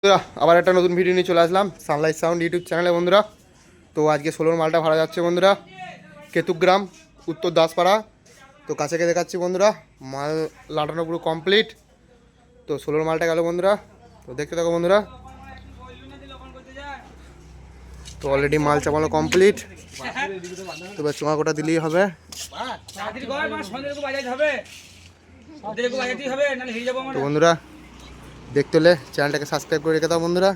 বন্ধুরা আবার একটা নতুন ভিডিও নিয়ে চলে আসলাম সানলাইট সাউন্ড ইউটিউব চ্যানেলে বন্ধুরা। তো আজকে 16 মালটা ভাড়া যাচ্ছে বন্ধুরা, কেতুগ্রাম উত্তর দাসপাড়া। তো কাছে গিয়ে দেখাচ্ছি বন্ধুরা, মাল লাটানো পুরো কমপ্লিট। তো 16 মালটা গেল বন্ধুরা, তো দেখতে থাকো বন্ধুরা। তো অলরেডি মাল চাপানো কমপ্লিট, তো এবার চোঙা কোটা দিলেই হবে। তো বন্ধুরা দেখতে হলে চ্যানেলটাকে সাবস্ক্রাইব করে রেখে দাও বন্ধুরা,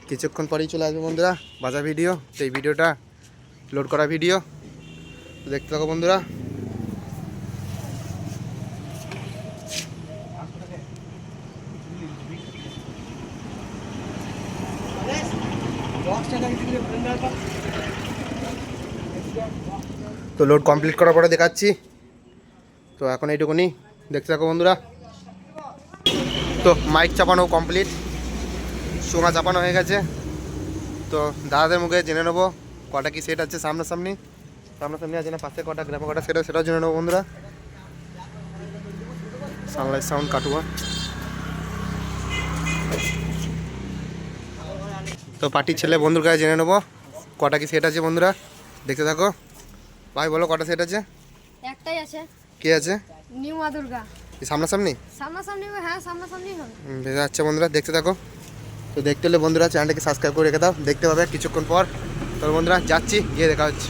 কিছুক্ষণ পরেই চলে আসবে বন্ধুরা বাজার ভিডিও। তো এই ভিডিওটা লোড করা ভিডিও, দেখতে থাকো বন্ধুরা। তো লোড কমপ্লিট করার পরে দেখাচ্ছি। তো এখন এইটুকুনি, দেখতে থাকো বন্ধুরা। তো মাইক চাপানো কমপ্লিট, সোঙা চাপানো হয়ে গেছে। তো দাদাদের মুখে জেনে নেবো কটা কি সেট আছে সামনাসামনি আছে না, পাশে কটা গ্রামে কটা সেট আছে সেটাও জেনে নেবো বন্ধুরা। সানলাইট সাউন্ড কাটুয়া। তো পার্টির ছেলে বন্ধুর কাছে জেনে নেবো কটা কি সেট আছে বন্ধুরা, দেখতে থাকো। ভাই বলো কটা সেট আছে? একটাই আছে। কি আছে? নিউ মা দুর্গা। সামনাসামনি সামনাসামনি? হ্যাঁ সামনাসামনি হবে। ভেজা যাচ্ছে বন্ধুরা, দেখতে থাকো। তো দেখতে হলে বন্ধুরা চ্যানেলটাকে সাবস্ক্রাইব করে রেখে দাও, দেখতে পাবে কিছুক্ষণ পর। তো বন্ধুরা যাচ্ছি, গিয়ে দেখা হচ্ছে।